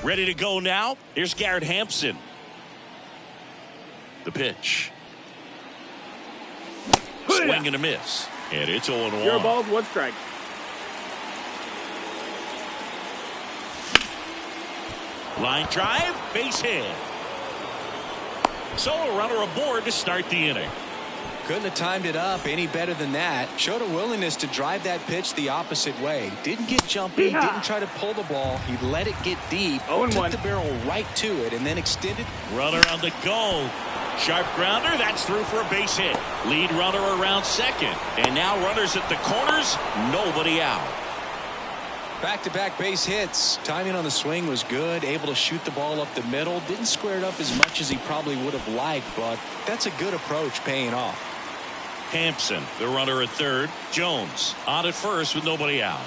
Ready to go now. Here's Garrett Hampson. The pitch. Swing and a miss. And it's 0-1. You're ball, 1 strike. Line drive, base hit. So a runner aboard to start the inning. Couldn't have timed it up any better than that. Showed a willingness to drive that pitch the opposite way. Didn't get jumpy, didn't try to pull the ball. He let it get deep, took the barrel right to it, and then extended. Runner on the go. Sharp grounder, that's through for a base hit. Lead runner around second. And now runners at the corners, nobody out. Back-to-back base hits. Timing on the swing was good. Able to shoot the ball up the middle. Didn't square it up as much as he probably would have liked, but that's a good approach paying off. Hampson, the runner at third. Jones on at first with nobody out.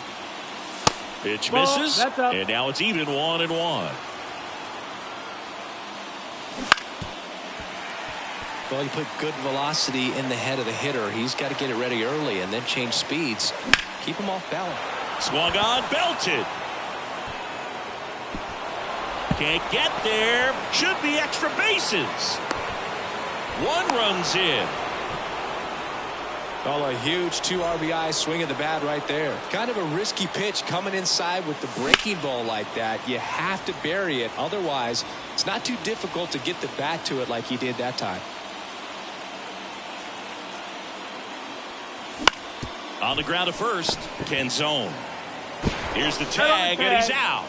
Pitch misses, and now it's even 1-1. Well, he put good velocity in the head of the hitter. He's got to get it ready early and then change speeds. Keep him off balance. Swung on, belted. Can't get there. Should be extra bases. 1 run's in. Oh, a huge 2 RBI swing of the bat right there. Kind of a risky pitch coming inside with the breaking ball like that. You have to bury it. Otherwise, it's not too difficult to get the bat to it like he did that time. On the ground at first, Canzone. Here's the tag, and he's out.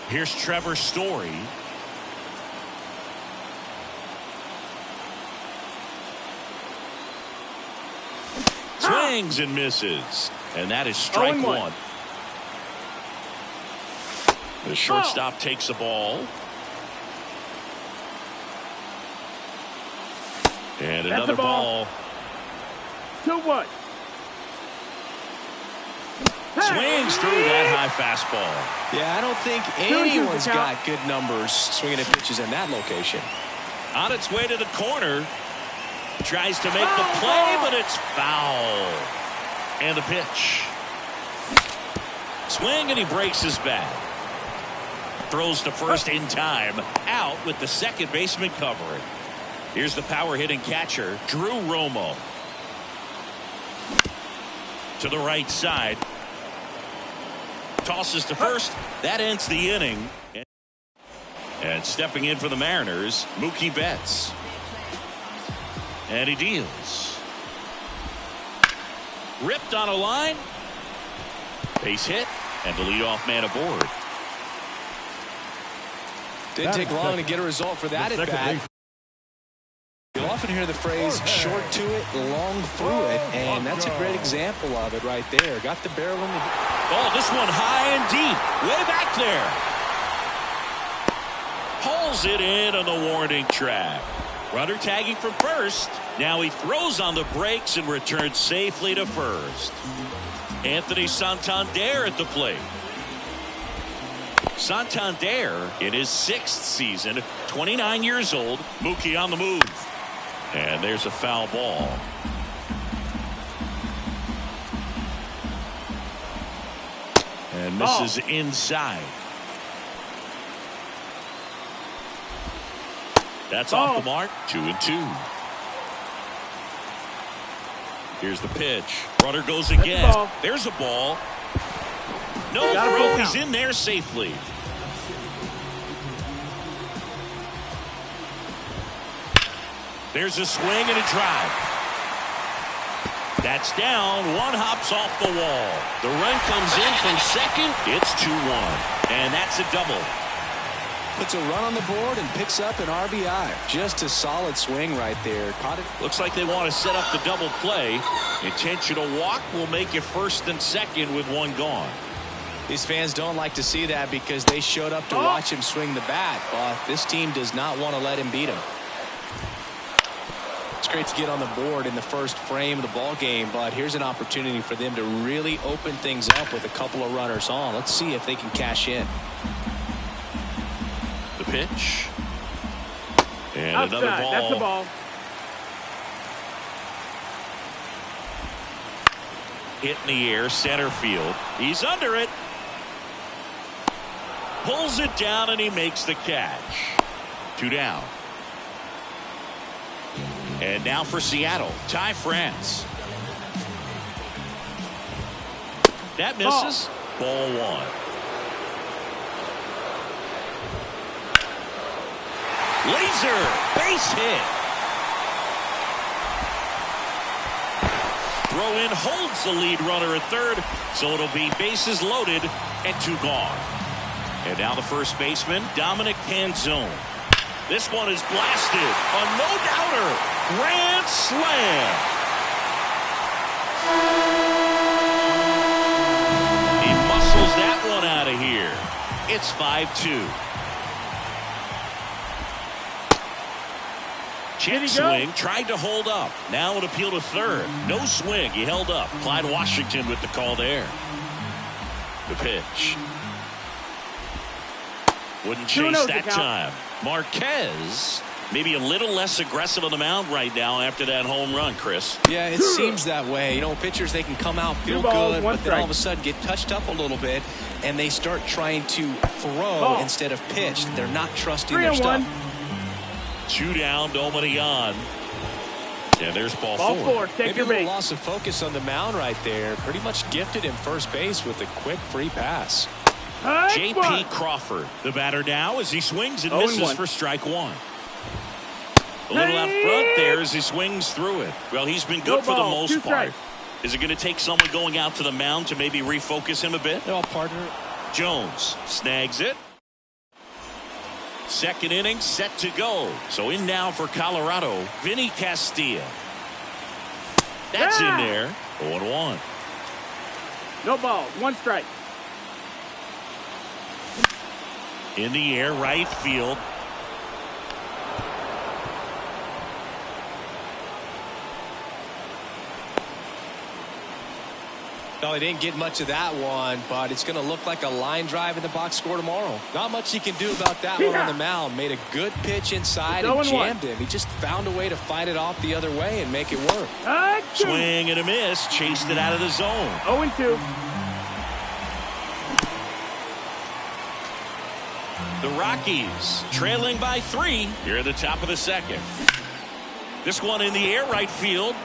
Here's Trevor Story. Swings and misses. And that is strike 1. The shortstop takes the ball. And another ball. 2-1. Swings through that high fastball. Yeah, I don't think anyone's got good numbers swinging at pitches in that location. On its way to the corner. Tries to make the play, but it's foul. And the pitch. Swing, and he breaks his bat. Throws to first in time. Out with the second baseman covering. Here's the power hitting catcher, Drew Romo. To the right side. Tosses to first. That ends the inning. And stepping in for the Mariners, Mookie Betts. And he deals. Ripped on a line. Base hit. And the leadoff man aboard. Didn't take long to get a result for that at bat. You'll often hear the phrase short to it, long through it, and that's a great example of it right there. Got the barrel in the... Oh, this one high and deep. Way back there. Pulls it in on the warning track. Runner tagging from first. Now he throws on the brakes and returns safely to first. Anthony Santander at the plate. Santander in his 6th season, 29 years old. Mookie on the move. And there's a foul ball. And misses inside. That's off the mark. 2-2. Here's the pitch. Runner goes again. There's a ball. No throw. He's in there safely. There's a swing and a drive. That's down. One hops off the wall. The run comes in from second. It's 2-1. And that's a double. Puts a run on the board and picks up an RBI. Just a solid swing right there. Caught it. Looks like they want to set up the double play. Intentional walk will make you first and second with one gone. These fans don't like to see that because they showed up to watch him swing the bat. But this team does not want to let him beat him. It's great to get on the board in the first frame of the ball game, but here's an opportunity for them to really open things up with a couple of runners on. Let's see if they can cash in. The pitch. And outside. Another ball. That's the ball. Hit in the air, center field. He's under it. Pulls it down and he makes the catch. 2 down. And now for Seattle, Ty France. That misses. Ball 1. Laser base hit. Throw in holds the lead runner at third, so it'll be bases loaded and 2 gone. And now the first baseman, Dominic Canzone. This one is blasted. A no-doubter. Grand slam. He muscles that one out of here. It's 5-2. Check swing, tried to hold up. Now an appeal to third. No swing. He held up. Clyde Washington with the call there. The pitch. Wouldn't chase that time. Marquez maybe a little less aggressive on the mound right now after that home run, Chris. Yeah, it seems that way. You know, pitchers, they can come out, feel good, but then all of a sudden get touched up a little bit, and they start trying to throw instead of pitch. They're not trusting their stuff. 2 down, nobody on. And there's ball 4. Maybe a little loss of focus on the mound right there. Pretty much gifted him first base with a quick free pass. J.P. Crawford, the batter now as he swings and misses for strike 1. A little out front there as he swings through it. Well, he's been good for the most part. Is it going to take someone going out to the mound to maybe refocus him a bit? No, partner. Jones snags it. Second inning set to go. So in now for Colorado, Vinny Castilla. That's in there. 0-1. No balls. 1 strike. In the air, right field. Well, he didn't get much of that one, but it's going to look like a line drive in the box score tomorrow. Not much he can do about that one on the mound. Made a good pitch inside and jammed him. He just found a way to fight it off the other way and make it work. Swing and a miss. Chased it out of the zone. 0-2. The Rockies trailing by 3 here at the top of the second. This one in the air, right field.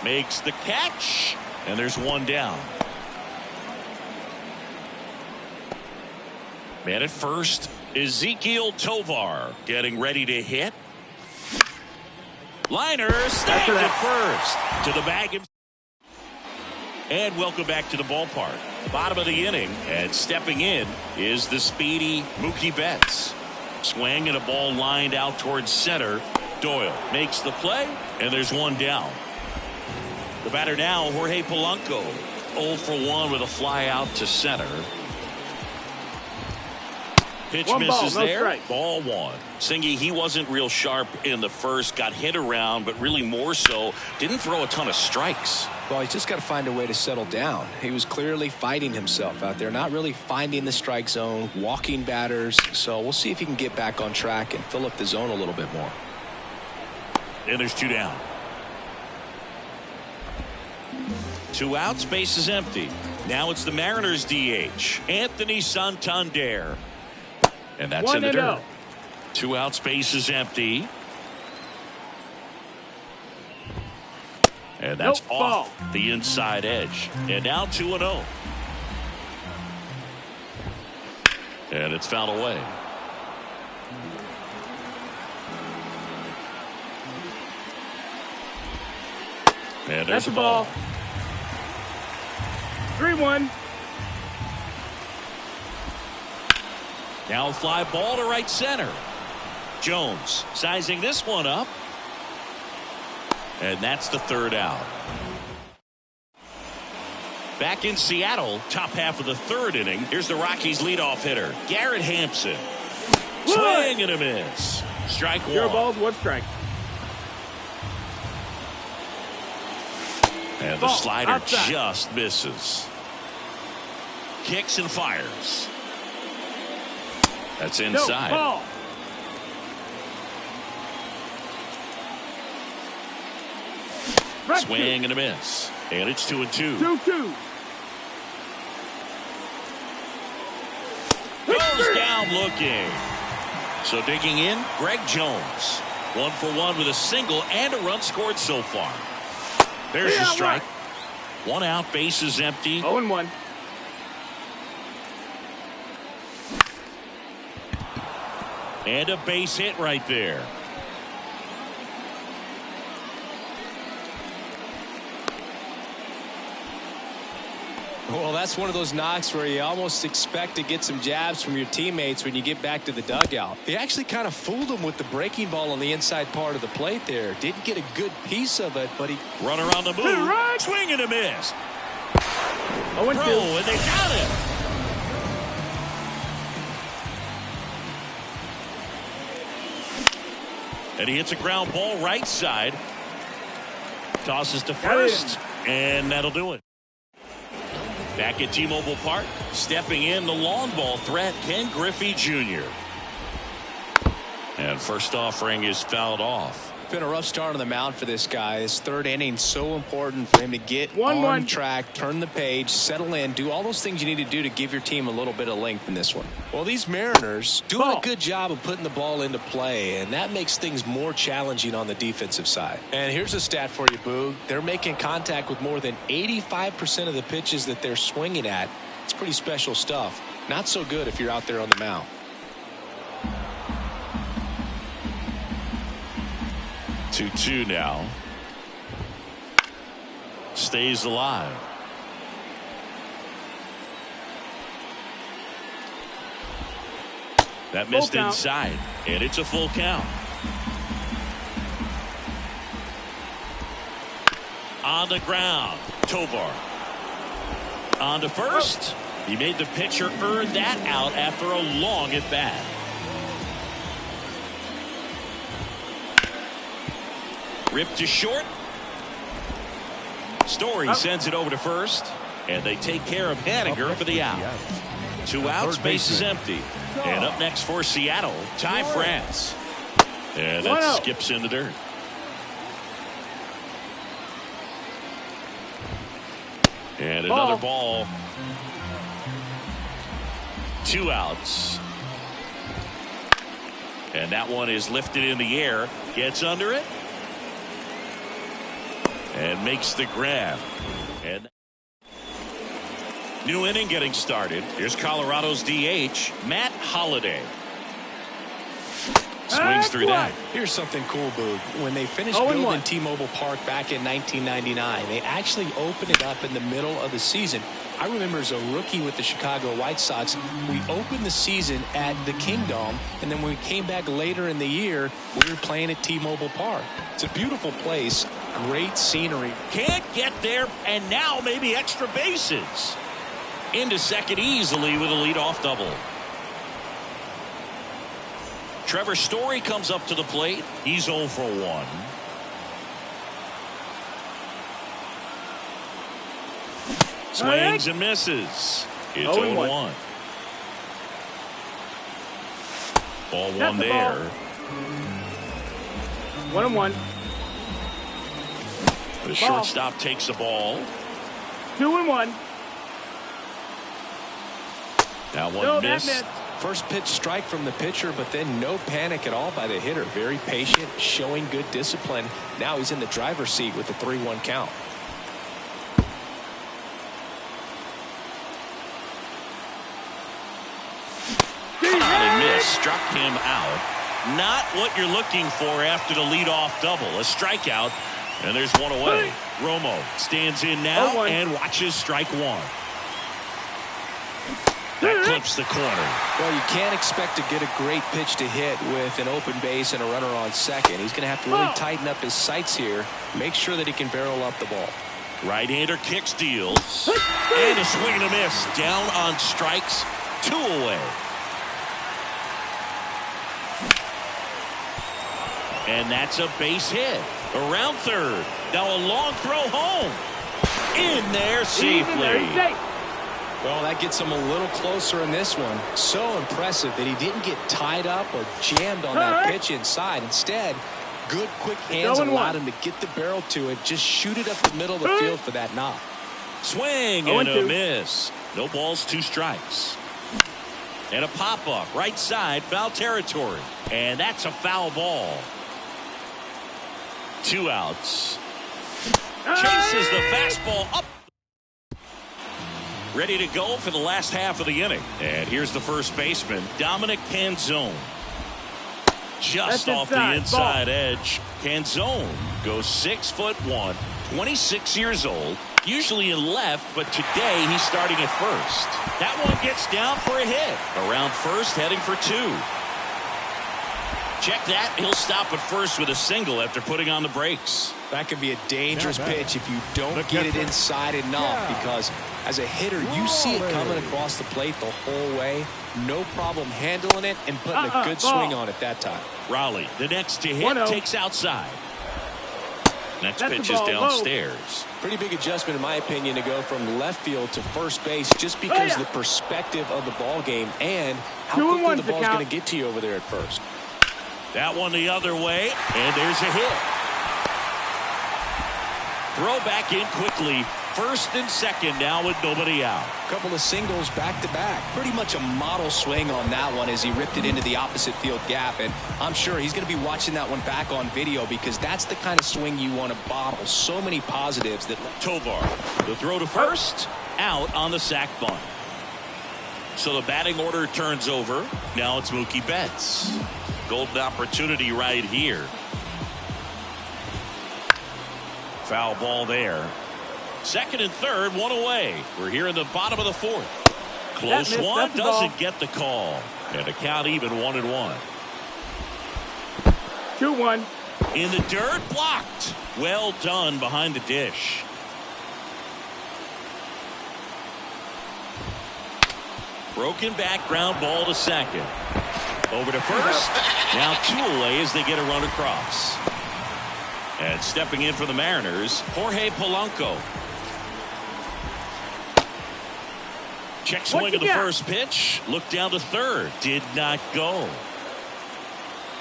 Makes the catch, and there's 1 down. Man at first, Ezekiel Tovar getting ready to hit. Liner snagged at first to the bag. And welcome back to the ballpark. Bottom of the inning, and stepping in is the speedy Mookie Betts. Swing and a ball lined out towards center. Doyle makes the play, and there's 1 down. The batter now, Jorge Polanco, 0 for 1 with a fly out to center. Pitch misses there. Ball 1. Singy, he wasn't real sharp in the first, got hit around, but really more so, didn't throw a ton of strikes. Well, he's just got to find a way to settle down. He was clearly fighting himself out there, not really finding the strike zone, walking batters. So we'll see if he can get back on track and fill up the zone a little bit more. And there's 2 down. 2 outs, base is empty. Now it's the Mariners DH, Anthony Santander. And that's in the dirt. 2 outs, base is empty. And that's off the inside edge. And now 2-0. And it's fouled away. And there's the ball. 3-1. Now a fly ball to right center. Jones sizing this one up. And that's the 3rd out. Back in Seattle, top half of the 3rd inning. Here's the Rockies leadoff hitter, Garrett Hampson. Swing and a miss. Strike 1. 0 balls, 1 strike. And the slider just misses. Kicks and fires. That's inside. Ball. Swing and a miss. And it's 2-2. 2-2. good looking. So digging in, Greg Jones. 1 for 1 with a single and a run scored so far. There's the strike. 1 out, base is empty. 0-1. And a base hit right there. Well, that's one of those knocks where you almost expect to get some jabs from your teammates when you get back to the dugout. He actually kind of fooled him with the breaking ball on the inside part of the plate there. Didn't get a good piece of it, but he... Runner on the move. Right. Swing and a miss. 0-2. Throw, and they got him. And he hits a ground ball right side. Tosses to first, and that'll do it. Back at T-Mobile Park, stepping in the long ball threat, Ken Griffey Jr. And first offering is fouled off. Been a rough start on the mound for this guy. His third inning so important for him to get on track, turn the page, settle in, do all those things you need to do to give your team a little bit of length in this one. Well, these Mariners doing a good job of putting the ball into play, and that makes things more challenging on the defensive side. And here's a stat for you, Boog. They're making contact with more than 85% of the pitches that they're swinging at. It's pretty special stuff. Not so good if you're out there on the mound. 2-2 now. Stays alive. That missed inside, and it's a full count. On the ground, Tovar. On to first. He made the pitcher earn that out after a long at bat. Ripped to short. Story sends it over to first, and they take care of Haniger for the out. 2 outs, base is empty. And up next for Seattle, Ty France. And that skips in the dirt. And another ball. 2 outs. And that one is lifted in the air. Gets under it. And makes the grab. And new inning getting started. Here's Colorado's DH, Matt Holliday. Swings through that. Here's something cool, Boog. When they finished building T-Mobile Park back in 1999, they actually opened it up in the middle of the season. I remember as a rookie with the Chicago White Sox, we opened the season at the Kingdome, and then when we came back later in the year, we were playing at T-Mobile Park. It's a beautiful place, great scenery. Can't get there, and now maybe extra bases. Into second easily with a leadoff double. Trevor Story comes up to the plate. He's 0 for 1. Swings and misses. It's 0-1. Ball 1 there. 1-1. The shortstop takes the ball. 2-1. That one missed. First pitch strike from the pitcher, but then no panic at all by the hitter. Very patient, showing good discipline. Now he's in the driver's seat with the 3-1 count. And missed. Struck him out. Not what you're looking for after the leadoff double. A strikeout, and there's one away. Romo stands in now and watches strike 1. That clips the corner. Well, you can't expect to get a great pitch to hit with an open base and a runner on second. He's going to have to really tighten up his sights here, make sure that he can barrel up the ball. Right-hander kicks, deals, and a swing and a miss. Down on strikes, 2 away. And that's a base hit. Around third. Now a long throw home. In there safely. Well, that gets him a little closer in this one. So impressive that he didn't get tied up or jammed on that pitch inside. Instead, good quick hands allowed him to get the barrel to it. Just shoot it up the middle of the field for that knock. Swing and a miss. No balls, 2 strikes. And a pop-up right side, foul territory. And that's a foul ball. 2 outs. Chases the fastball up. Ready to go for the last half of the inning. And here's the first baseman, Dominic Canzone. Just off the inside edge. Canzone goes 6'1", 26 years old. Usually in left, but today he's starting at first. That one gets down for a hit. Around first, heading for 2. Check that. He'll stop at first with a single after putting on the brakes. That could be a dangerous pitch if you don't get it inside enough, because as a hitter, you see it coming across the plate the whole way. No problem handling it and putting a good swing on it that time. Raleigh, the next to hit, takes outside. Next pitch is downstairs. Pretty big adjustment, in my opinion, to go from left field to first base, just because the perspective of the ball game and how quickly the ball is going to get to you over there at first. That one the other way, and there's a hit. Throw back in quickly. First and second now with nobody out. Couple of singles back to back. Pretty much a model swing on that one as he ripped it into the opposite field gap. And I'm sure he's going to be watching that one back on video, because that's the kind of swing you want to bottle. So many positives. That Tovar, the throw to first, out on the sac bunt. So the batting order turns over. Now it's Mookie Betts. Golden opportunity right here. Foul ball there. Second and third, one away. We're here in the bottom of the 4th. Close one, doesn't get the call. And the count even 1-1. 2-1. In the dirt, blocked. Well done behind the dish. Broken back, ground ball to second. Over to first. Now 2 away as they get a run across. And stepping in for the Mariners, Jorge Polanco. Check swing of the first pitch. Look down to third. Did not go.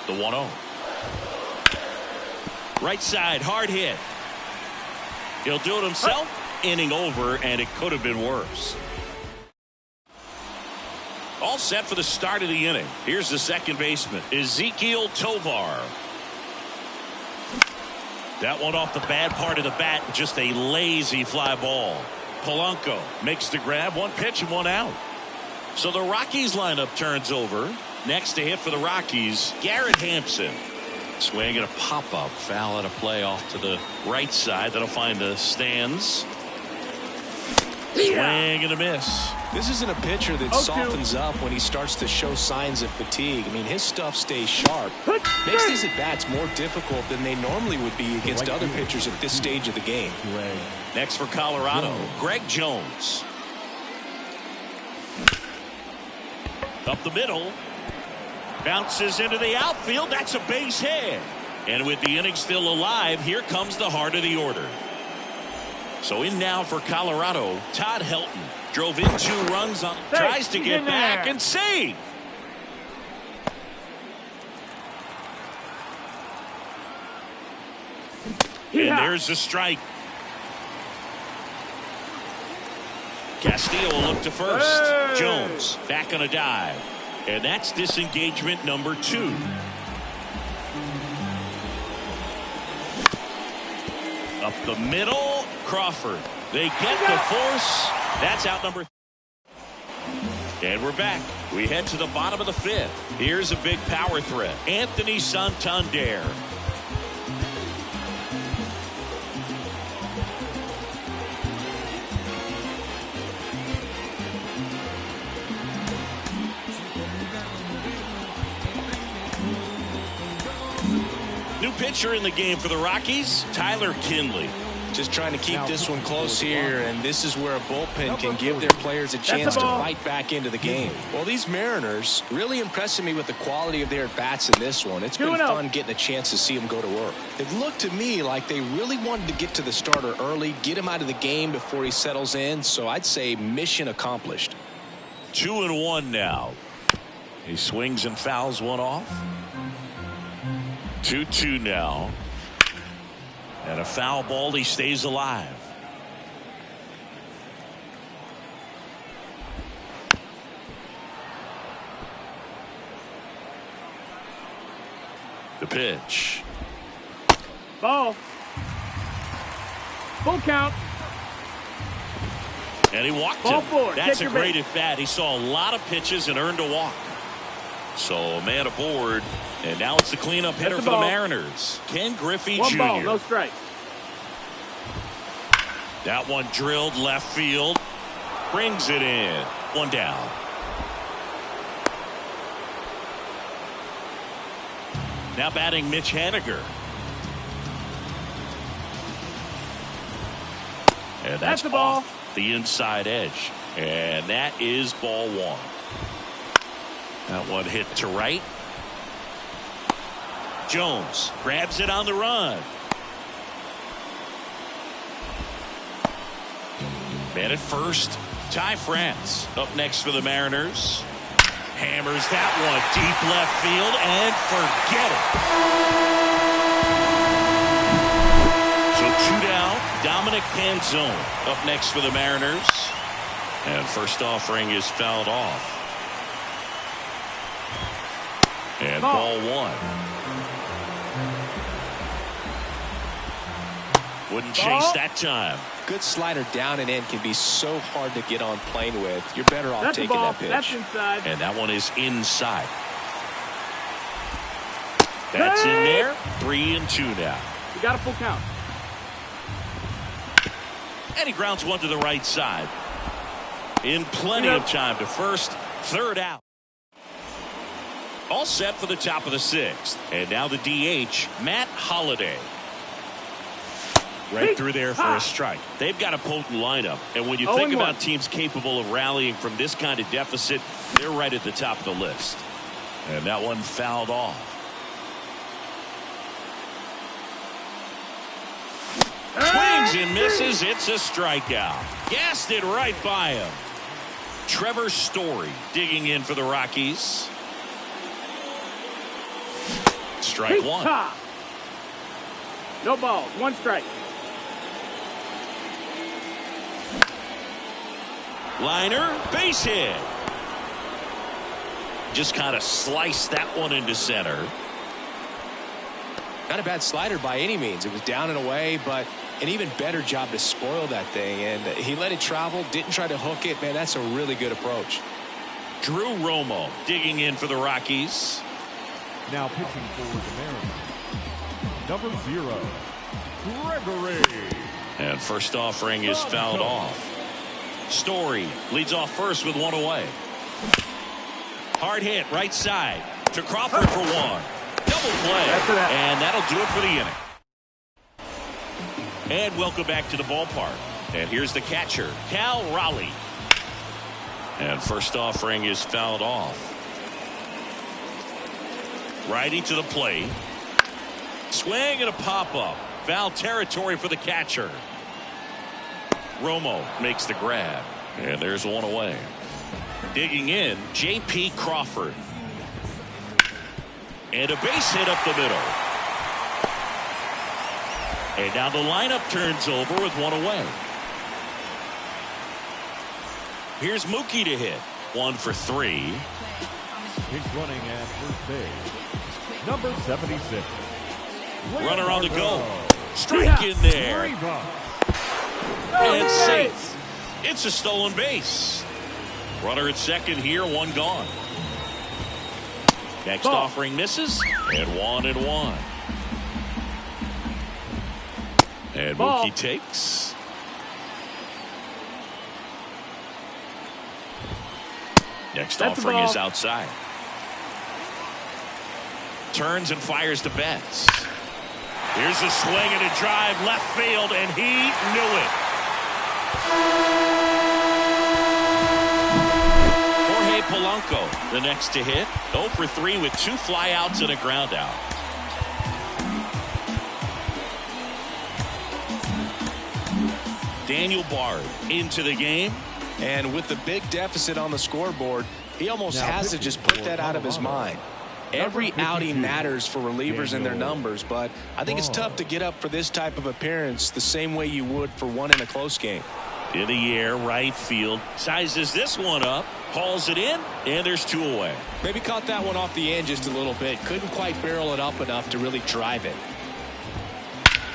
The 1-0. Right side, hard hit. He'll do it himself. Inning over, and it could have been worse. All set for the start of the inning. Here's the second baseman, Ezequiel Tovar. That one off the bad part of the bat, just a lazy fly ball. Polanco makes the grab, 1 pitch and 1 out. So the Rockies lineup turns over. Next to hit for the Rockies, Garrett Hampson. Swing and a pop-up, foul at a play off to the right side. That'll find the stands. Swing and a miss. This isn't a pitcher that softens up when he starts to show signs of fatigue. I mean, his stuff stays sharp. Makes these at-bats more difficult than they normally would be against other pitchers at this stage of the game. Next for Colorado, Greg Jones. Up the middle. Bounces into the outfield. That's a base hit. And with the inning still alive, here comes the heart of the order. So in now for Colorado, Todd Helton. Drove in 2 runs on. Tries to get back and save. And there's a strike. Castillo will look to first. Jones back on a dive. And that's disengagement number 2. Up the middle, Crawford. They get the force. That's out number 3. And we're back. We head to the bottom of the 5th. Here's a big power threat. Anthony Santander. New pitcher in the game for the Rockies, Tyler Kinley. Just trying to keep this one close here, and this is where a bullpen can give their players a chance to fight back into the game. Well, these Mariners really impressing me with the quality of their at-bats in this one. It's been fun getting a chance to see them go to work. It looked to me like they really wanted to get to the starter early, get him out of the game before he settles in, so I'd say mission accomplished. 2-1 now. He swings and fouls one off. 2-2 now. And a foul ball, he stays alive. The pitch. Ball. Full count. And he walked Ball him. four. That's Take a your great base. at bat. He saw a lot of pitches and earned a walk. So a man aboard. And now it's the cleanup hitter the for the ball. Mariners, Ken Griffey One Jr. ball, no strike. That one drilled left field. Brings it in. One down. Now batting Mitch Haniger. And that's the ball. off the inside edge. And that is ball one. That one hit to right. Jones grabs it on the run. Man at first. Ty France up next for the Mariners. Hammers that one deep left field and forget it. So two down. Dominic Canzone up next for the Mariners. And first offering is fouled off. And ball one. Wouldn't chase that time. Good slider down and in can be so hard to get on plane with. You're better off taking that pitch. That's inside. And that one is inside. That's in there. 3-2 now. You got a full count. And he grounds one to the right side. In plenty of time to first. Third out. All set for the top of the sixth. And now the DH, Matt Holliday. Right through there for a strike. They've got a potent lineup. And when you think about teams capable of rallying from this kind of deficit, they're right at the top of the list. And that one fouled off. Swings and misses. It's a strikeout. Gassed it right by him. Trevor Story digging in for the Rockies. Strike one. No balls. One strike. Liner, base hit. Just kind of sliced that one into center. Not a bad slider by any means. It was down and away, but an even better job to spoil that thing. And he let it travel, didn't try to hook it. Man, that's a really good approach. Drew Romo digging in for the Rockies. Now pitching for the Mariners, number 0, Gregory. And first offering is fouled off. Story leads off first with one away. Hard hit right side to Crawford for one. Double play. And that'll do it for the inning. And welcome back to the ballpark. And here's the catcher, Cal Raleigh. And first offering is fouled off. Righty to the plate. Swing and a pop-up. Foul territory for the catcher. Romo makes the grab. And there's one away. Digging in, J.P. Crawford. And a base hit up the middle. And now the lineup turns over with one away. Here's Mookie to hit. 1 for 3. He's running at first base, number 76. Runner on the go. Strike in there. And safe. It's a stolen base. Runner at second here, one gone. Next offering misses. And 1-1. And Mookie takes. Next offering is outside. Turns and fires to Betts. Here's a swing and a drive left field, and he knew it. Jorge Polanco, the next to hit. 0 for 3 with 2 flyouts and a ground out. Daniel Bard into the game. And with the big deficit on the scoreboard, he almost has to just put that out of his mind. Every outing matters for relievers and their numbers, but I think it's tough to get up for this type of appearance the same way you would for one in a close game. In the air, right field. Sizes this one up. Hauls it in, and there's 2 away. Maybe caught that one off the end just a little bit. Couldn't quite barrel it up enough to really drive it.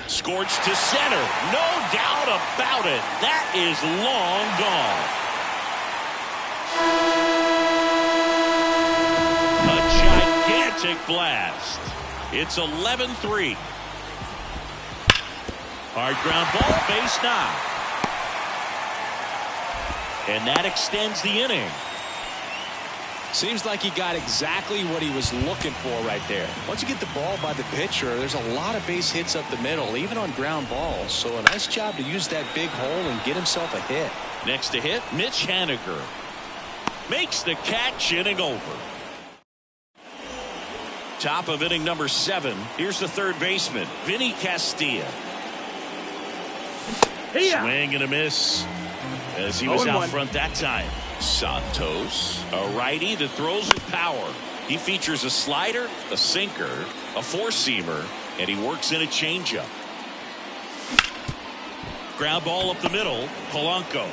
Scorched to center. No doubt about it. That is long gone. A gigantic blast. It's 11-3. Hard ground ball, base knock. And that extends the inning. Seems like he got exactly what he was looking for right there. Once you get the ball by the pitcher, there's a lot of base hits up the middle, even on ground balls. So a nice job to use that big hole and get himself a hit. Next to hit, Mitch Haniger. Makes the catch, inning over. Top of inning number 7. Here's the third baseman, Vinny Castilla. Swing and a miss as he was out front that time. Santos, a righty that throws with power. He features a slider, a sinker, a four-seamer, and he works in a changeup. Ground ball up the middle, Polanco.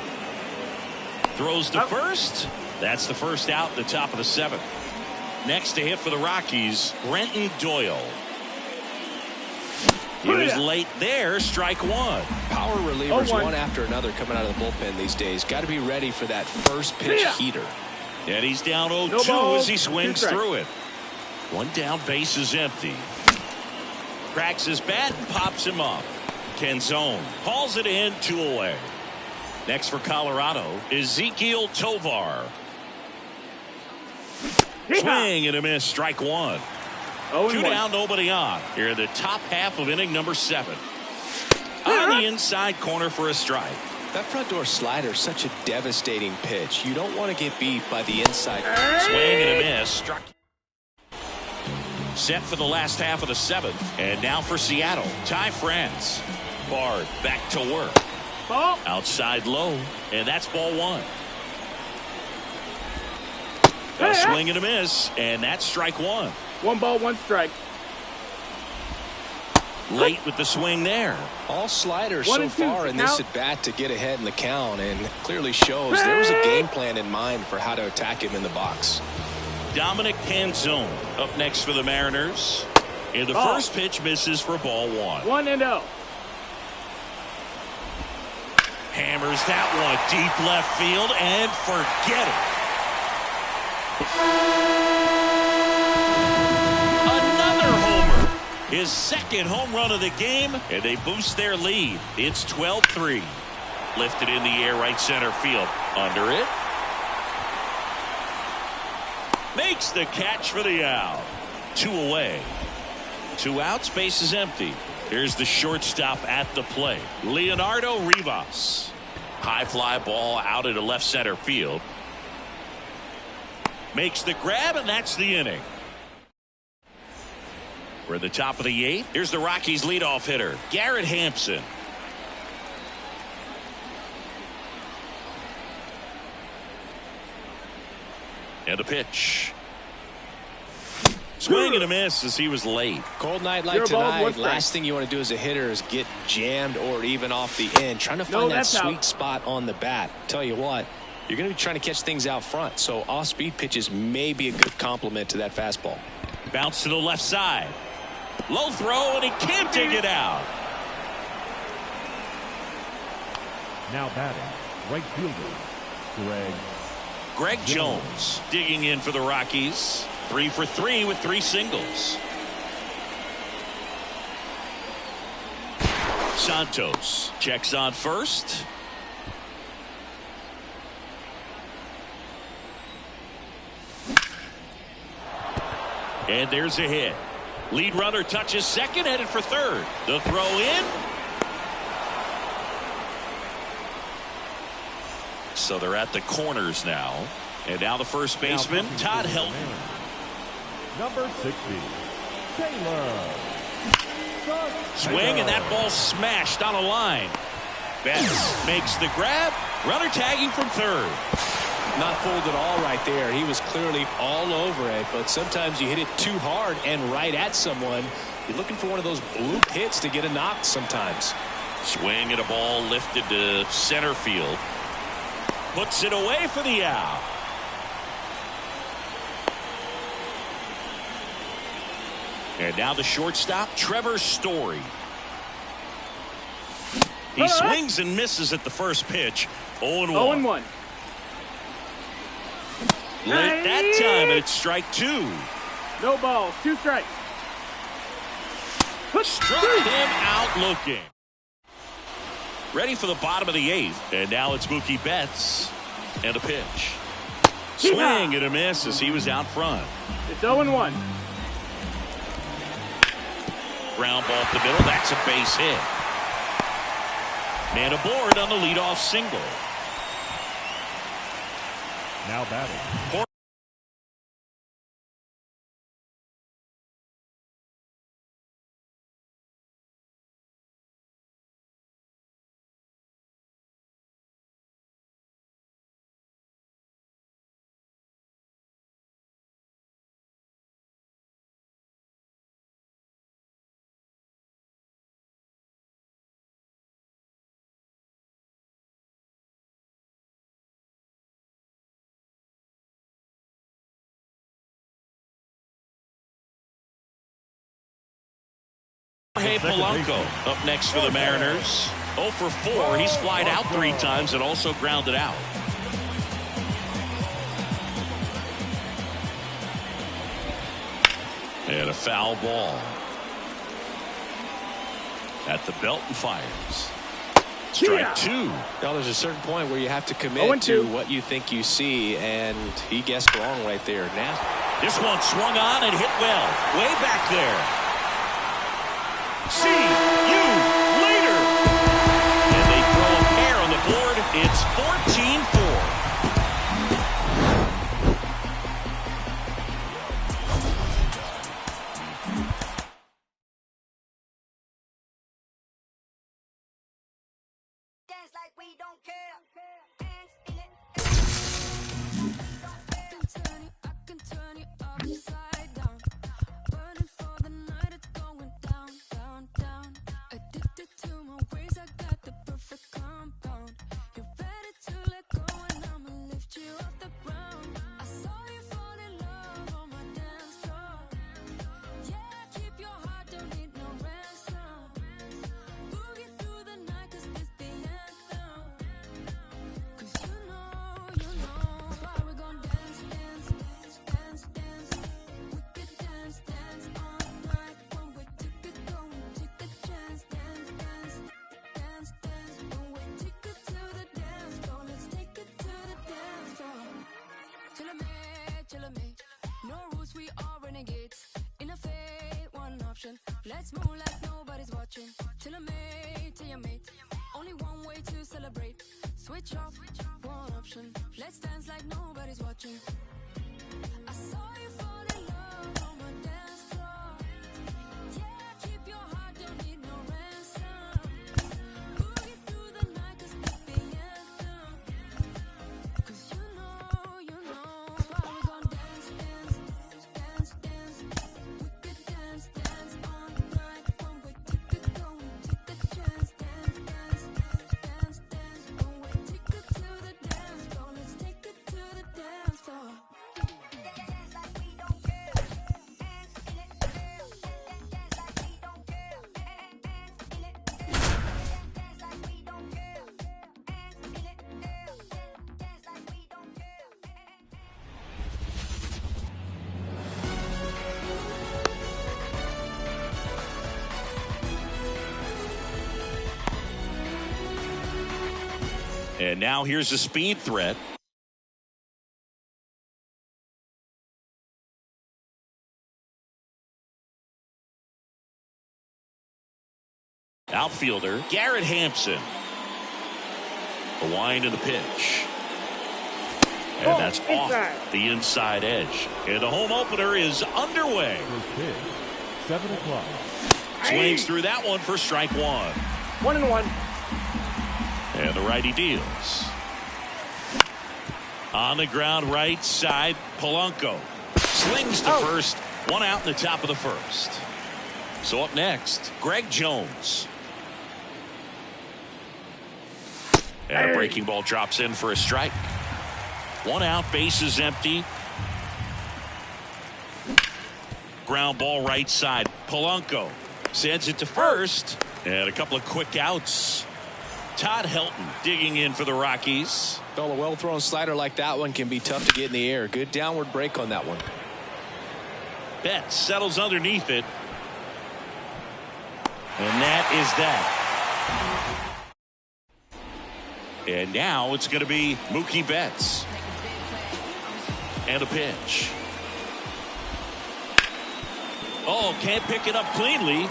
Throws to first. That's the first out at the top of the 7th. Next to hit for the Rockies, Brenton Doyle. He was late there, strike 1. Power relievers one after another coming out of the bullpen these days. Got to be ready for that first pitch heater. And he's down 0-2 as he swings through it. One down, base is empty. Cracks his bat and pops him up. Canzone hauls it in, 2 away. Next for Colorado, Ezequiel Tovar. Swing and a miss, strike 1. 2 down, nobody on. Here in the top half of inning number 7. On the inside corner for a strike. That front door slider is such a devastating pitch. You don't want to get beat by the inside. Swing and a miss. Struck. Set for the last half of the 7th. And now for Seattle, Ty France. Bard back to work. Ball. Outside low. And that's ball 1. A swing and a miss. And that's strike 1. 1 ball, 1 strike. Late with the swing there. All sliders so far in this at bat to get ahead in the count, and clearly shows there was a game plan in mind for how to attack him in the box. Dominic Canzone up next for the Mariners. And the first pitch misses for ball 1. 1-0. Hammers that one deep left field and forget it. His second home run of the game, and they boost their lead. It's 12-3. Lifted in the air, right center field. Under it. Makes the catch for the out. 2 away. 2 outs, base is empty. Here's the shortstop at the plate, Leonardo Rivas. High fly ball out into left center field. Makes the grab, and that's the inning. We're at the top of the 8th. Here's the Rockies leadoff hitter, Garrett Hampson. And a pitch. Swing and a miss as he was late. Cold night like tonight, last thing you want to do as a hitter is get jammed or even off the end. Trying to find that sweet spot on the bat. Tell you what, you're going to be trying to catch things out front, so off-speed pitches may be a good complement to that fastball. Bounce to the left side. Low throw, and he can't dig it out. Now batting, right fielder, Greg Jones digging in for the Rockies. 3 for 3 with 3 singles. Santos checks on first. And there's a hit. Lead runner touches second, headed for third. The throw in. So they're at the corners now. And now the first baseman, Todd Helton. Number 60, Taylor. Swing, and that ball smashed on a line. Betts makes the grab. Runner tagging from third. Not fooled at all right there. He was clearly all over it, but sometimes you hit it too hard and right at someone. You're looking for one of those bloop hits to get a knock sometimes. Swing and a ball lifted to center field. Puts it away for the out. And now the shortstop, Trevor Story. He swings and misses at the first pitch. 0-1. 0-1. Late that time, and it's strike two. No balls. 2 strikes. Struck him out looking. Ready for the bottom of the 8th. And now it's Mookie Betts. And a pitch. Swing and a miss as he was out front. It's 0-1. Ground ball up the middle. That's a base hit. Man aboard on the leadoff single. Now batting. Jorge Polanco up next for the Mariners. 0 for 4. He's flied out 3 times and also grounded out. And a foul ball. At the belt and fires. Strike 2. Well, there's a certain point where you have to commit to what you think you see, and he guessed wrong right there. Now, this one swung on and hit well. Way back there. See you later. And they throw a pair on the board. It's 14-4. Dance like we don't care. I can turn you upside down. Burning for the night, it's going down, down, down. Addicted to my ways, I got the perfect compound. You're ready to let go and I'ma lift you off the ground. I saw you fall in love on my dance floor. Yeah, keep your heart, don't need no ransom. Boogie through the night, 'cause this the anthem. 'Cause you know why we gon' dance, dance, dance, dance, dance. We could dance, dance all night. When we take it, go and take a chance. Dance, dance, dance, dance. When we take it to the dance floor, let's take it to the dance floor. Chill me, no rules, we are renegades. In a fade, one option. Let's move like nobody's watching. Till your mate. Only one way to celebrate. Switch off, one option. Let's dance like nobody's watching. I saw you fall in love on my dance floor. Yeah, keep your heart, don't need no ransom. Boogie through the night, 'cause that's the anthem. 'Cause you know why we gon' dance, dance, dance, dance. We could dance, dance all night. When we take it, go and take a chance. Dance, dance, dance, dance. When we take it to the dance floor, let's take it to the dance floor. Dance like we don't care. Dance in it, girl. Dance like we don't care. Dance in it, girl. Dance like we don't care. Dance in it, girl. Dance like we don't care. And now here's a speed threat. Outfielder Garrett Hampson. The wind of the pitch. And that's off the inside edge. And the home opener is underway. First pitch. 7 o'clock. Swings through that one for strike 1. 1-1. And the righty deals. On the ground right side, Polanco slings to first. 1 out in the top of the first. So up next, Greg Jones. And a breaking ball drops in for a strike. 1 out, bases empty. Ground ball right side. Polanco sends it to first. And a couple of quick outs. Todd Helton digging in for the Rockies. Well, a well-thrown slider like that one can be tough to get in the air. Good downward break on that one. Betts settles underneath it. And that is that. And now it's going to be Mookie Betts. And a pitch. Oh, can't pick it up cleanly.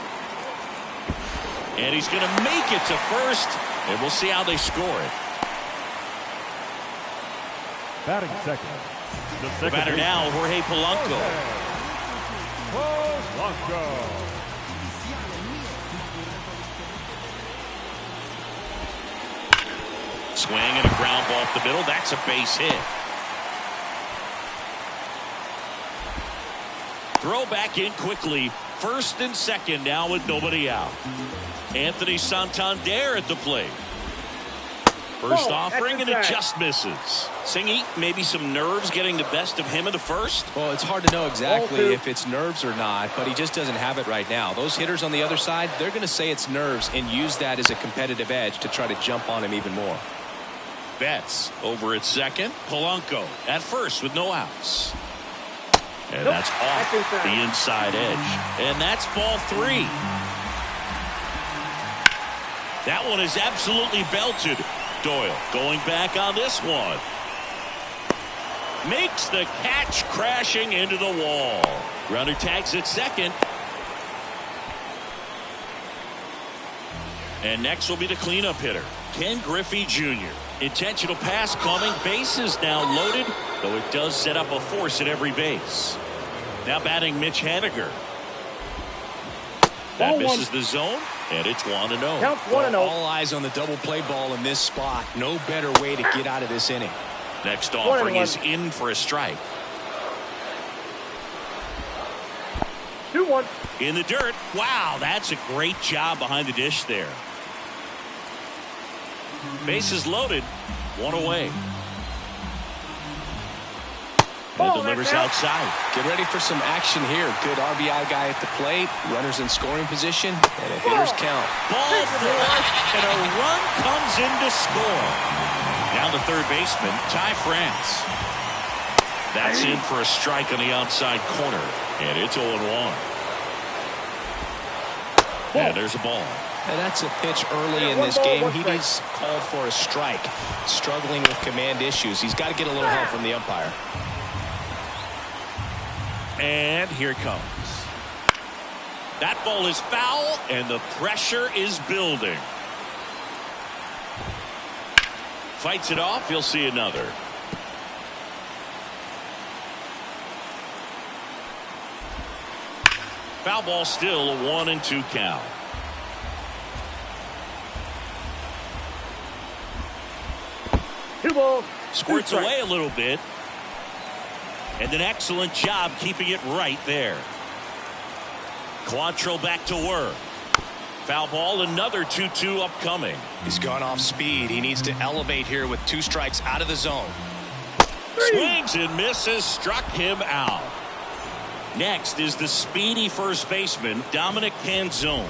And he's going to make it to first. And we'll see how they score it. Batting second. The batter now, Jorge Polanco. Polanco. Swing and a ground ball up the middle. That's a base hit. Throw back in quickly. First and second now with nobody out. Anthony Santander at the plate. First offering, and it just misses. Singy, maybe some nerves getting the best of him in the first? Well, it's hard to know exactly if it's nerves or not, but he just doesn't have it right now. Those hitters on the other side, they're going to say it's nerves and use that as a competitive edge to try to jump on him even more. Betts over at second. Polanco at first with no outs. And that's off the inside edge. And that's ball 3. That one is absolutely belted. Doyle going back on this one. Makes the catch, crashing into the wall. Runner tags at second. And next will be the cleanup hitter, Ken Griffey Jr. Intentional pass coming. Bases now loaded, though it does set up a force at every base. Now batting Mitch Haniger. That misses the zone, and it's 1-0. Counts 1-0. All eyes on the double play ball in this spot. No better way to get out of this inning. Next offering is in for a strike. 2-1. In the dirt. Wow, that's a great job behind the dish there. Bases loaded. 1 away. And delivers outside. Get ready for some action here. Good RBI guy at the plate. Runners in scoring position. And a hitter's count. Ball 4, and a run comes in to score. Now the third baseman, Ty France. That's in for a strike on the outside corner. And it's 0-1. And there's a ball. And that's a pitch early in this game. He needs called for a strike. Struggling with command issues. He's got to get a little help from the umpire. And here it comes. That ball is foul, and the pressure is building. Fights it off. He'll see another. Foul ball still, a 1-2 count. Two balls. Squirts away a little bit. And an excellent job keeping it right there. Quantrill back to work. Foul ball, another 2-2 upcoming. He's gone off speed. He needs to elevate here with 2 strikes out of the zone. Swings and misses, struck him out. Next is the speedy first baseman, Dominic Canzone.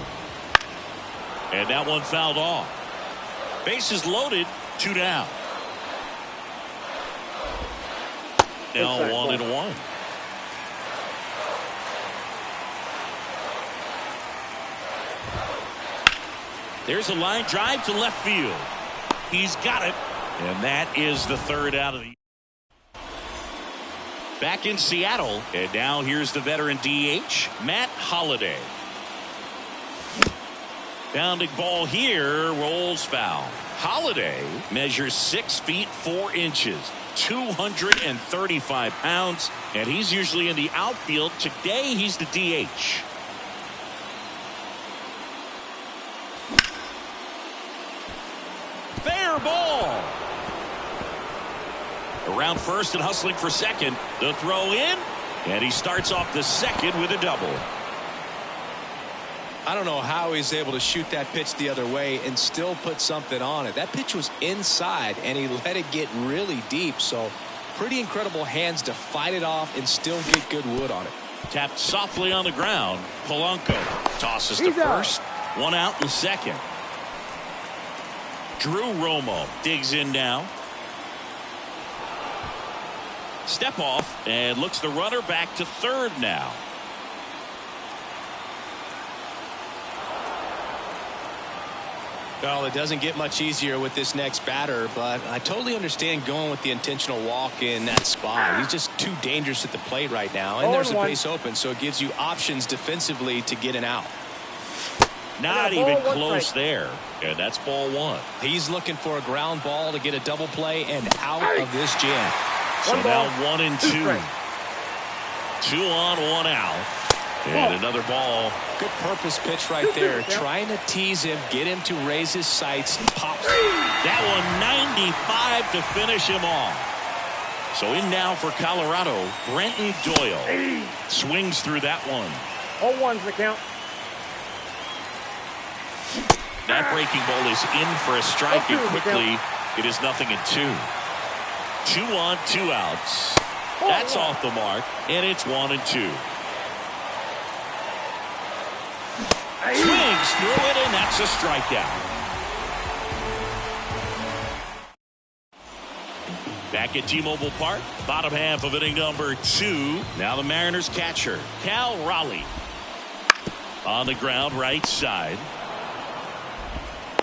And that one fouled off. Bases loaded, 2 down. Now 1-1. There's a line drive to left field. He's got it. And that is the third out of the. Back in Seattle. And now here's the veteran DH, Matt Holliday. Bounding ball here, rolls foul. Holliday measures 6 feet 4 inches. 235 pounds, and he's usually in the outfield. Today he's the DH. Fair ball. Around first and hustling for second. The throw in, and he starts off the second with a double. I don't know how he's able to shoot that pitch the other way and still put something on it. That pitch was inside, and he let it get really deep. So pretty incredible hands to fight it off and still get good wood on it. Tapped softly on the ground. Polanco tosses to first. One out in the second. Drew Romo digs in now. Step off and looks the runner back to third now. Well, it doesn't get much easier with this next batter, but I totally understand going with the intentional walk in that spot. He's just too dangerous at the plate right now, and there's a base open, so it gives you options defensively to get an out. Not even close there. Yeah, that's ball one. He's looking for a ground ball to get a double play and out of this jam. So now 1-2. 2 on, 1 out. And another ball. Good purpose pitch right there. Trying to tease him, get him to raise his sights. Pops. That one 95 to finish him off. So in now for Colorado, Brenton Doyle. Swings through that one. 0-1's the count. That breaking ball is in for a strike, and quickly it is 0-2. 2 on, 2 outs. That's off the mark, and it's 1-2. Swings through it, and that's a strikeout. Back at T-Mobile Park, bottom half of inning number 2. Now the Mariners catcher, Cal Raleigh. On the ground, right side.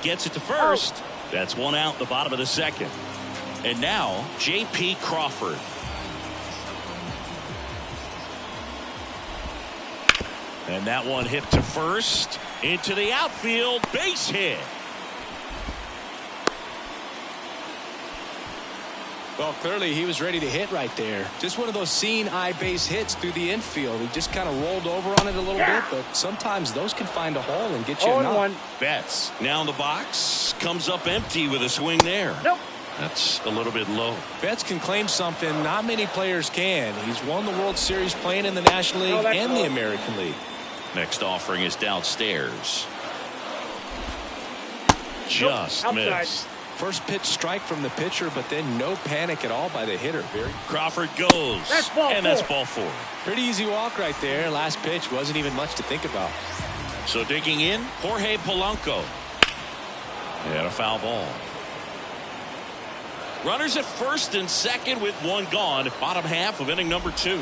Gets it to first. That's 1 out in the bottom of the second. And now J.P. Crawford. And that one hit to first. Into the outfield. Base hit. Well, clearly he was ready to hit right there. Just one of those seeing eye base hits through the infield. He just kind of rolled over on it a little bit, but sometimes those can find a hole and get you a knock. Betts now in the box. Comes up empty with a swing there. Nope. That's a little bit low. Betts can claim something not many players can. He's won the World Series playing in the National League and the American League. Next offering is downstairs. Just missed. First pitch strike from the pitcher, but then no panic at all by the hitter. Crawford goes. That's ball 4. Pretty easy walk right there. Last pitch wasn't even much to think about. So digging in, Jorge Polanco. And a foul ball. Runners at first and second with 1 gone. Bottom half of inning number 2.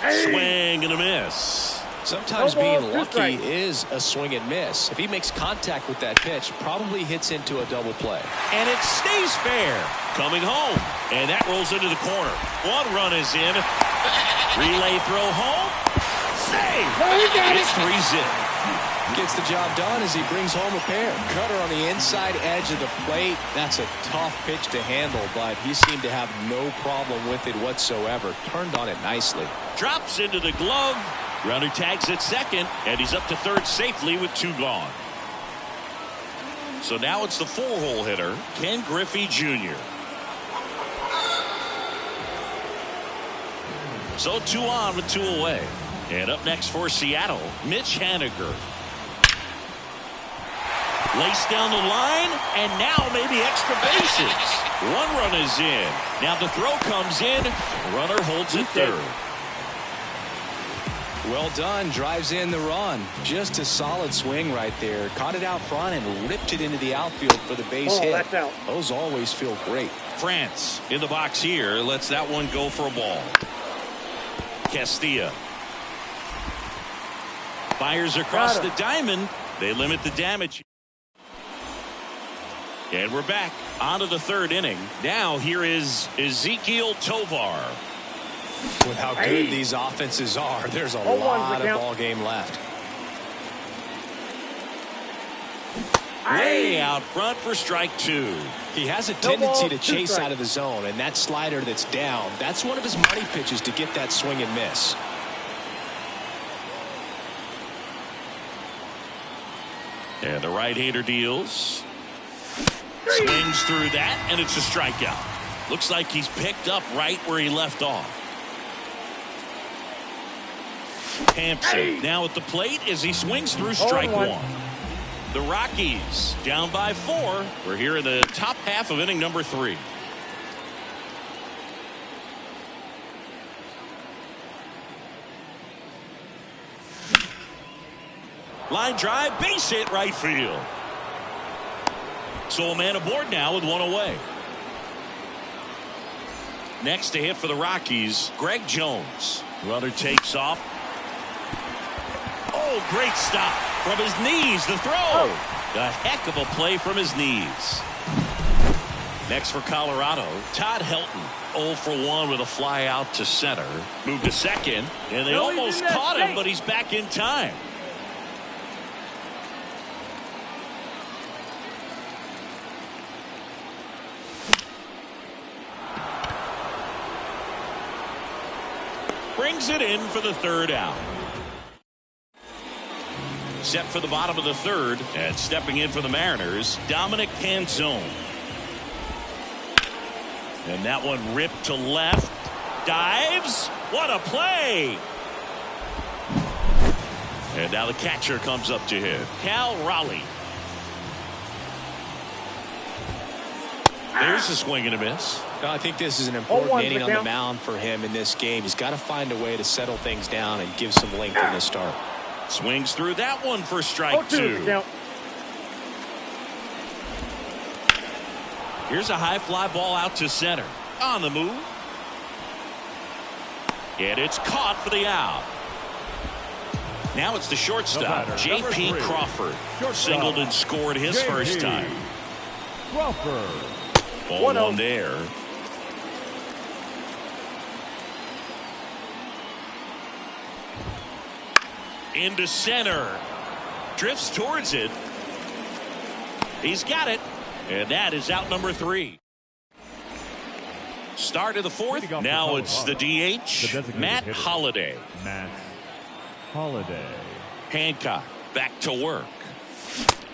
Swing and a miss. Sometimes being lucky is a swing and miss. If he makes contact with that pitch, probably hits into a double play. And it stays fair. Coming home. And that rolls into the corner. 1 run is in. Relay throw home. Save. It's 3-zip. Gets the job done as he brings home a pair. Cutter on the inside edge of the plate. That's a tough pitch to handle, but he seemed to have no problem with it whatsoever. Turned on it nicely. Drops into the glove. Runner tags at second, and he's up to third safely with 2 gone. So now it's the 4-hole hitter, Ken Griffey Jr. So 2 on with 2 away. And up next for Seattle, Mitch Haniger. Laced down the line, and now maybe extra bases. 1 run is in. Now the throw comes in. Runner holds it third. Well done. Drives in the run. Just a solid swing right there. Caught it out front and ripped it into the outfield for the base hit. That's out. Those always feel great. France in the box here. Lets that one go for a ball. Castilla fires across the diamond. They limit the damage. And we're back onto the 3rd inning. Now here is Ezequiel Tovar. With how good these offenses are, there's a lot of ball game left. Way out front for strike 2. He has a tendency to chase out of the zone, and that slider that's down, that's one of his money pitches to get that swing and miss. And the right-hander deals. Swings through that, and it's a strikeout. Looks like he's picked up right where he left off. Hampson now at the plate as he swings through strike 1. The Rockies down by 4. We're here in the top half of inning number 3. Line drive, base hit right field. So a man aboard now with 1 away. Next to hit for the Rockies, Greg Jones. Runner takes off. Oh, great stop from his knees. The throw. A heck of a play from his knees. Next for Colorado, Todd Helton. 0 for 1 with a fly out to center. Moved to second, and they almost caught him, but he's back in time. Brings it in for the 3rd out. Set for the bottom of the 3rd, and stepping in for the Mariners, Dominic Canzone. And that one ripped to left. Dives. What a play! And now the catcher comes up to hit. Cal Raleigh. There's a swing and a miss. No, I think this is an important inning on the mound for him in this game. He's got to find a way to settle things down and give some length in the start. Swings through that one for strike 2. Here's a high fly ball out to center. On the move. And it's caught for the out. Now it's the shortstop, J.P. Crawford. Singled and scored his first time. Crawford. Ball 1 there. Into center. Drifts towards it. He's got it. And that is out number 3. Start of the 4th. Now it's the DH, Matt Holliday. Matt Holliday. Hancock back to work.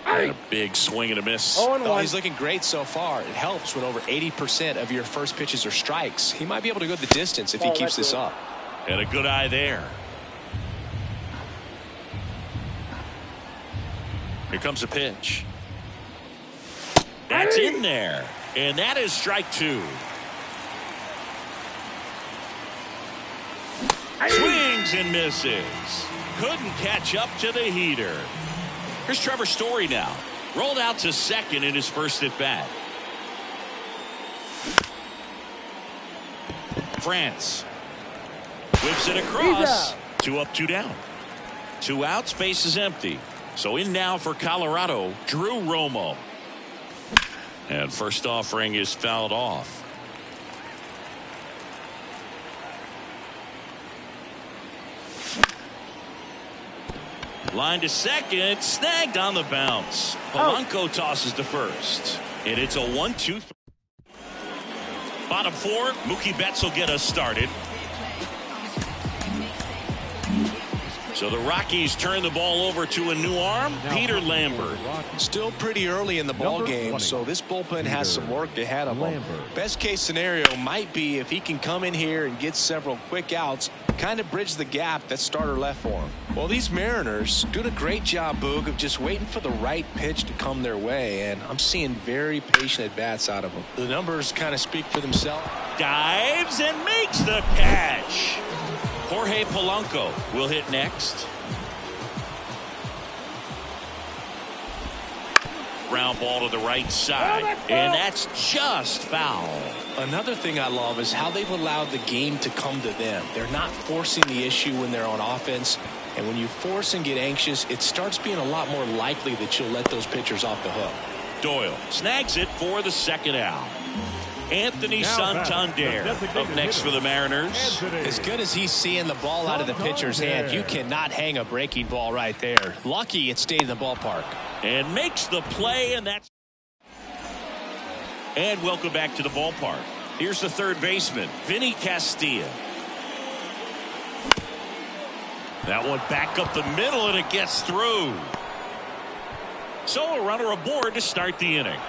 And a big swing and a miss. Oh, he's looking great so far. It helps when over 80% of your first pitches are strikes. He might be able to go the distance if he keeps this up. And a good eye there. Here comes a pitch. That's in there. And that is strike 2. Swings and misses. Couldn't catch up to the heater. Here's Trevor Story now. Rolled out to second in his first at bat. France whips it across. 2 up, 2 down. 2 outs, base is empty. So in now for Colorado, Drew Romo. And first offering is fouled off. Line to second, snagged on the bounce. Polanco tosses to first. And it's a 1-2-3. Bottom 4, Mookie Betts will get us started. So the Rockies turn the ball over to a new arm, Peter Lambert. Still pretty early in the ball game, so this bullpen has some work ahead of him. Best case scenario might be if he can come in here and get several quick outs, kind of bridge the gap that starter left for him. Well, these Mariners doing a great job, Boog, of just waiting for the right pitch to come their way, and I'm seeing very patient at-bats out of them. The numbers kind of speak for themselves. Dives and makes the catch. Jorge Polanco will hit next. Ground ball to the right side, and that's just foul. Another thing I love is how they've allowed the game to come to them. They're not forcing the issue when they're on offense, and when you force and get anxious, it starts being a lot more likely that you'll let those pitchers off the hook. Doyle snags it for the second out. Anthony Santander up next for the Mariners. As good as he's seeing the ball out of the pitcher's hand, you cannot hang a breaking ball right there. Lucky it stayed in the ballpark. And makes the play, and that's... And welcome back to the ballpark. Here's the third baseman, Vinny Castilla. That one back up the middle, and it gets through. So a runner aboard to start the inning.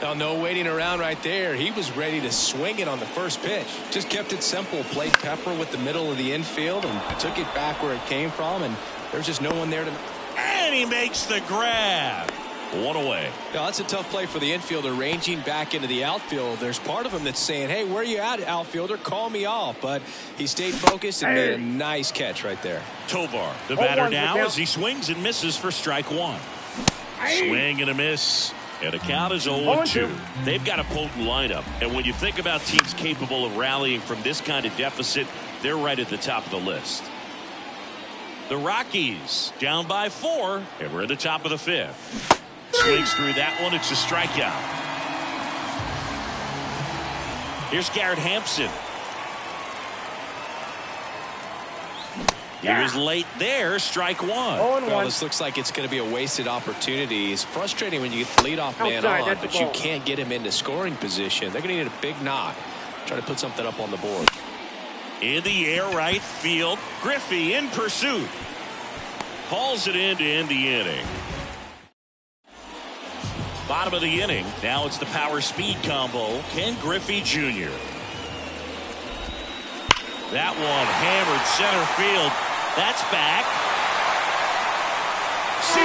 Oh, no waiting around right there. He was ready to swing it on the first pitch. Just kept it simple. Played pepper with the middle of the infield and took it back where it came from. And there's just no one there to. And he makes the grab. One away. Now, that's a tough play for the infielder, ranging back into the outfield. There's part of him that's saying, hey, where you at, outfielder? Call me off. But he stayed focused and made a nice catch right there. Tovar, the batter now, as he swings and misses for strike one. Swing and a miss. And the count is 0-2. They've got a potent lineup. And when you think about teams capable of rallying from this kind of deficit, they're right at the top of the list. The Rockies down by 4, and we're at the top of the 5th. Swings through that one. It's a strikeout. Here's Garrett Hampson. He was late there. Strike one. Well, this looks like it's going to be a wasted opportunity. It's frustrating when you get the leadoff man on, but you can't get him into scoring position. They're going to need a big knock. Try to put something up on the board. In the air, right field. Griffey in pursuit. Hauls it in to end the inning. Bottom of the inning. Now it's the power speed combo. Ken Griffey Jr. That one hammered center field. That's back. See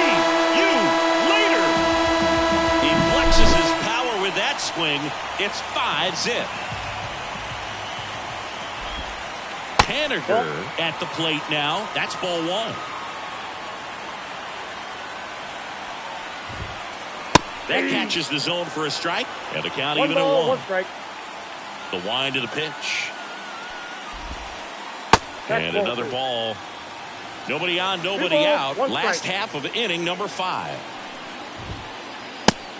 you later. He flexes his power with that swing. It's 5-zip. Haniger at the plate now. That's ball one. That catches the zone for a strike. And the count even at 1. The wind of the pitch. And another ball. Nobody on, nobody out. Last half of inning number 5.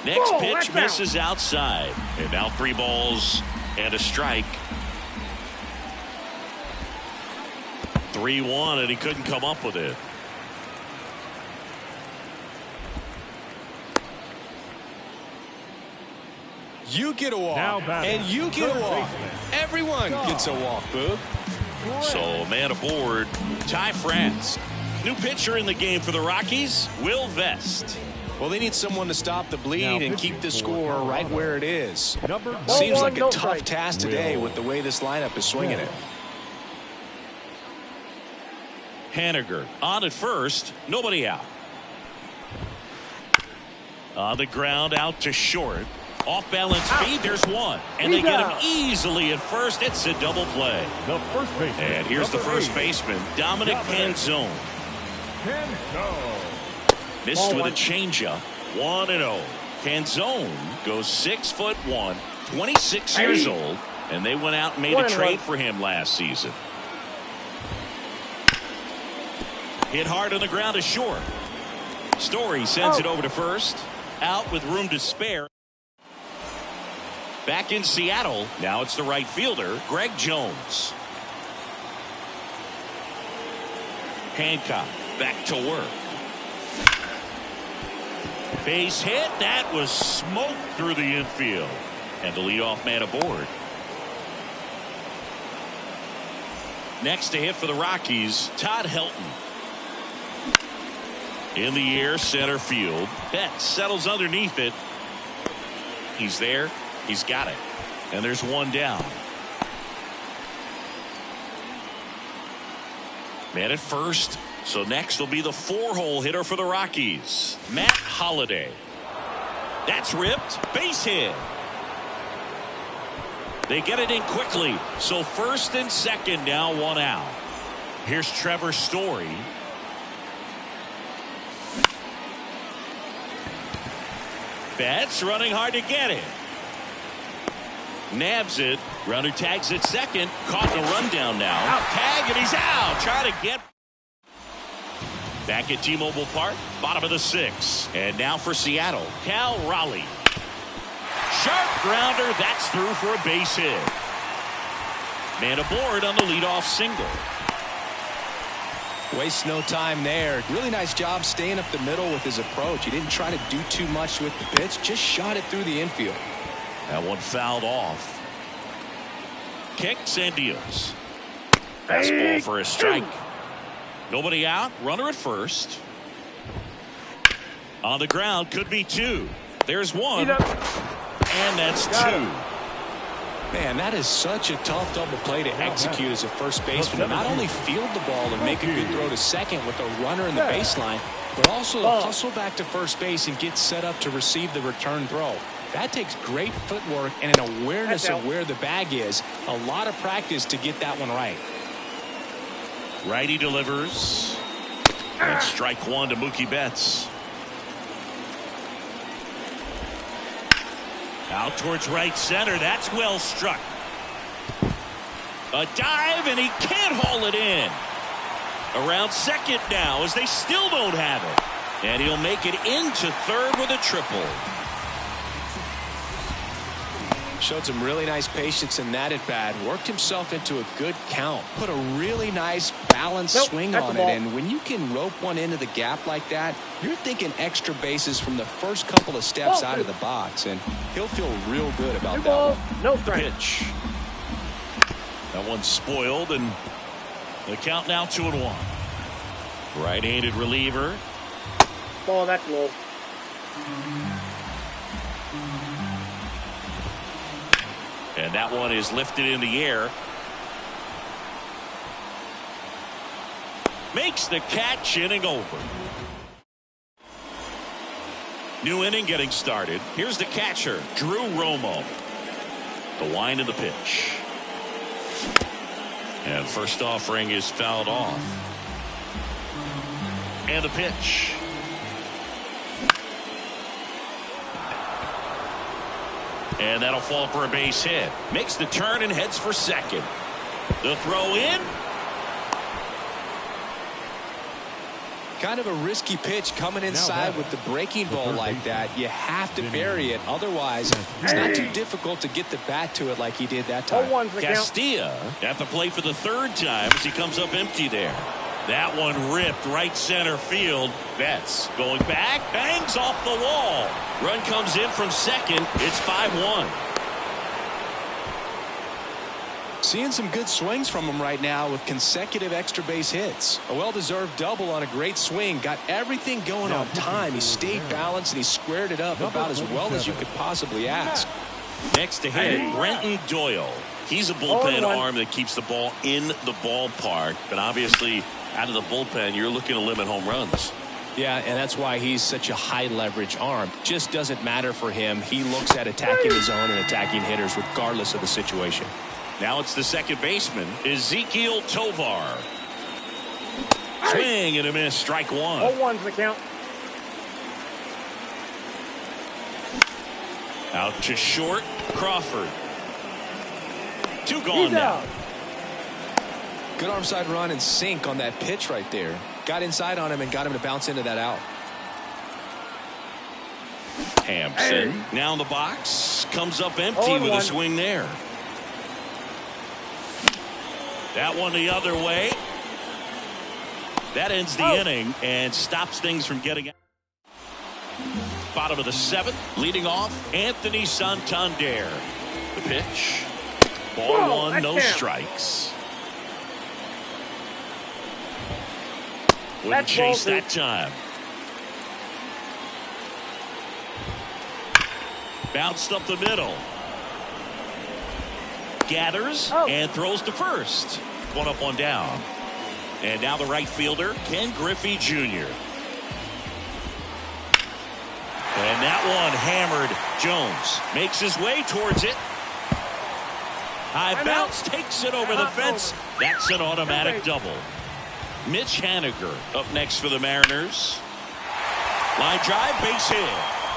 Next pitch misses outside. And now 3 balls and a strike. 3-1, and he couldn't come up with it. You get a walk, and you get a walk. Everyone gets a walk, Boog. So, man aboard, Ty France. New pitcher in the game for the Rockies, Will Vest. Well, they need someone to stop the bleed and keep the score right where it is. Seems like a tough task today with the way this lineup is swinging it. Haniger on at first, nobody out. On the ground, out to short. Off balance feed, there's one. And they get him easily at first. It's a double play. The first baseman. And here's the first baseman, Dominic Canzone. Missed with a changeup. 1-0. Canzone goes 6'1", 26 years old, and they went out and made a trade for him last season. Hit hard on the ground to short. Story sends it over to first. Out with room to spare. Back in Seattle, now it's the right fielder, Greg Jones. Hancock back to work. Base hit. That was smoked through the infield. And the leadoff man aboard. Next to hit for the Rockies, Todd Helton. In the air, center field. Betts settles underneath it. He's there. He's got it. And there's one down. Man at first. So next will be the 4-hole hitter for the Rockies, Matt Holliday. That's ripped. Base hit. They get it in quickly. So first and second, now 1 out. Here's Trevor Story. Betts running hard to get it. Nabs it. Runner tags at second. Caught in a rundown now. Tag, and he's out. Trying to get. Back at T-Mobile Park. Bottom of the 6th. And now for Seattle, Cal Raleigh. Sharp grounder. That's through for a base hit. Man aboard on the leadoff single. Wastes no time there. Really nice job staying up the middle with his approach. He didn't try to do too much with the pitch. Just shot it through the infield. That one fouled off. Kicks and deals. Fastball for a strike. Nobody out. Runner at first. On the ground. Could be 2. There's 1. And that's Got two. it. Man, that is such a tough double play to execute as a first baseman. To not only field the ball and make a good throw to second with a runner in the baseline, but also to hustle back to first base and get set up to receive the return throw. That takes great footwork and an awareness of where the bag is. A lot of practice to get that one right. Righty delivers. And strike one to Mookie Betts. Out towards right center. That's well struck. A dive, and he can't haul it in. Around second now as they still don't have it. And he'll make it into third with a triple. Showed some really nice patience in that at bat. Worked himself into a good count. Put a really nice balanced swing on it. And when you can rope one into the gap like that, you're thinking extra bases from the first couple of steps out of the box. And he'll feel real good about that one. No strike. Pitch. That one's spoiled, and the count now 2-1. Right-handed reliever. Ball, that's low. And that one is lifted in the air. Makes the catch, inning over. New inning getting started. Here's the catcher, Drew Romo. The wind of the pitch. And first offering is fouled off. And the pitch. And that'll fall for a base hit. Makes the turn and heads for second. The throw in. Kind of a risky pitch coming inside with the breaking ball like that. You have to bury it. Otherwise, it's not too difficult to get the bat to it like he did that time. 0-1's the count. Castilla at the plate for the third time as he comes up empty there. That one ripped right center field. Betts going back, bangs off the wall. Run comes in from second. It's 5-1. Seeing some good swings from him right now with consecutive extra base hits. A well-deserved double on a great swing. Got everything going on time. He stayed balanced and he squared it up about as well as you could possibly ask. Next to hit, Brenton Doyle. He's a bullpen arm that keeps the ball in the ballpark. But obviously, out of the bullpen, you're looking to limit home runs. Yeah, and that's why he's such a high leverage arm. Just doesn't matter for him. He looks at attacking his own and attacking hitters regardless of the situation. Now it's the second baseman, Ezekiel Tovar. Swing and a miss, strike one. 0-1's the count. Out to short, Crawford. Two gone He's now. out. Good arm side run and sink on that pitch right there. Got inside on him and got him to bounce into that out. Hampson now in the box. Comes up empty with a swing there. That one the other way. That ends the inning and stops things from getting out. Bottom of the seventh, leading off, Anthony Santander. The pitch. Ball one, no strikes. Wouldn't chase that time. Bounced up the middle. Gathers and throws to first. One up, one down. And now the right fielder, Ken Griffey Jr. And that one hammered. Jones makes his way towards it. High bounce, takes it over the fence. That's an automatic double. Mitch Haniger up next for the Mariners. Line drive, base hit.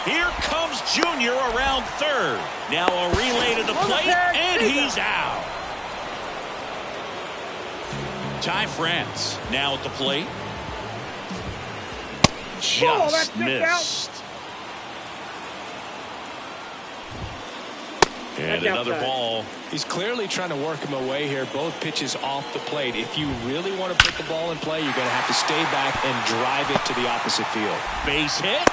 Here comes Junior around third. Now a relay to the plate, and he's out. Ty France now at the plate. Just missed. And another ball. He's clearly trying to work him away here. Both pitches off the plate. If you really want to put the ball in play, you're going to have to stay back and drive it to the opposite field. Base hit.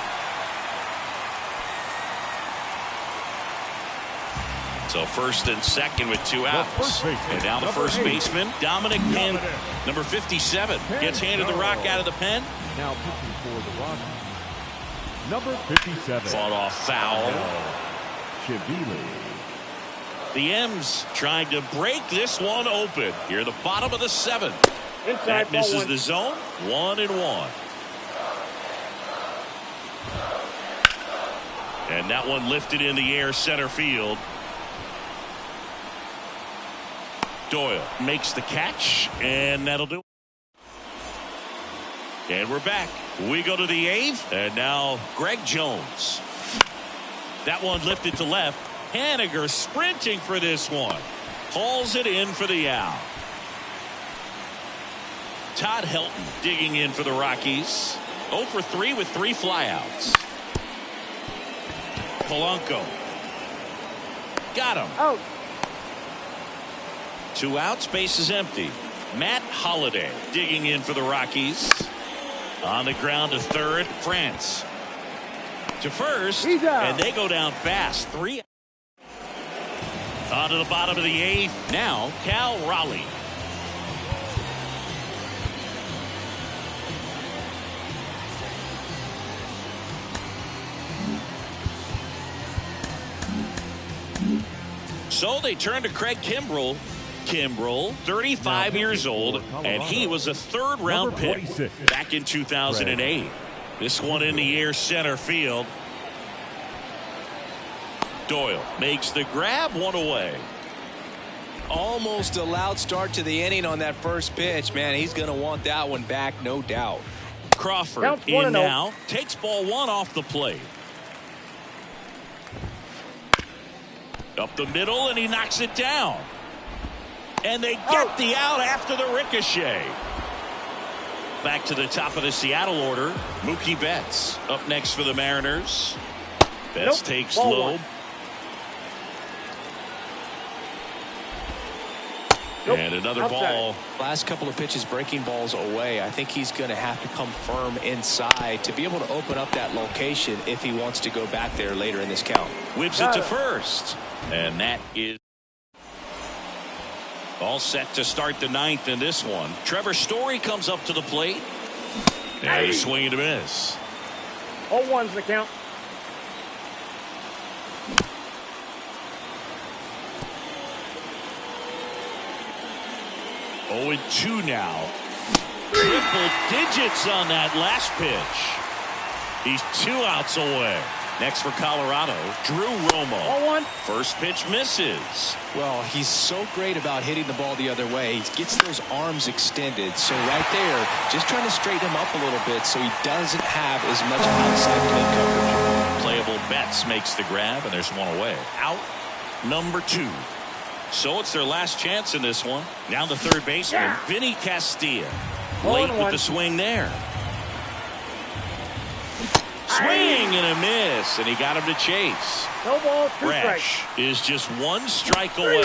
So first and second with two outs. And now the first baseman, Dominic Penn, number 57, gets handed the rock out of the pen. Now pitching for the Rockies, number 57. Fought off foul. The M's trying to break this one open. Here at the bottom of the 7th. Inside, That ball misses one. the zone. 1-1. And that one lifted in the air center field. Doyle makes the catch, and that'll do it. And we're back. We go to the 8th, and now Greg Jones. That one lifted to left. Haniger sprinting for this one. Hauls it in for the out. Todd Helton digging in for the Rockies. 0 for 3 with 3 flyouts. Polanco. Got him. Out. 2 outs, base is empty. Matt Holliday digging in for the Rockies. On the ground to third, France. To first, He's out. and they go down fast. 3. On to the bottom of the 8th. Now, Cal Raleigh. So they turn to Craig Kimbrell. Kimbrell, 35 years old, and he was a 3rd-round pick back in 2008. This one in the air center field. Doyle makes the grab, 1 away. Almost a loud start to the inning on that first pitch. Man, he's going to want that one back, no doubt. Crawford Counts in 1-0. now. Takes ball 1 off the plate. Up the middle, and he knocks it down. And they get the out after the ricochet. Back to the top of the Seattle order. Mookie Betts up next for the Mariners. Betts takes Ball low. one. Nope. And another Outside. ball. Last couple of pitches breaking balls away. I think he's going to have to come firm inside to be able to open up that location if he wants to go back there later in this count. Whips it to first. And that is all set to start the 9th in this one. Trevor Story comes up to the plate. And a swing and a miss. 0-1's the count. Oh, and 2 now. Triple digits on that last pitch. He's 2 outs away. Next for Colorado, Drew Romo. 0-1. First pitch misses. Well, he's so great about hitting the ball the other way. He gets those arms extended. So right there, just trying to straighten him up a little bit so he doesn't have as much outside plate coverage. Playable Betts makes the grab, and there's 1 away. Out number 2. So it's their last chance in this one. Now the third baseman, Vinny Castilla. Late with the swing there. Swing and a miss, and he got him to chase. No ball, 2 strikes. Brash is just 1 strike away.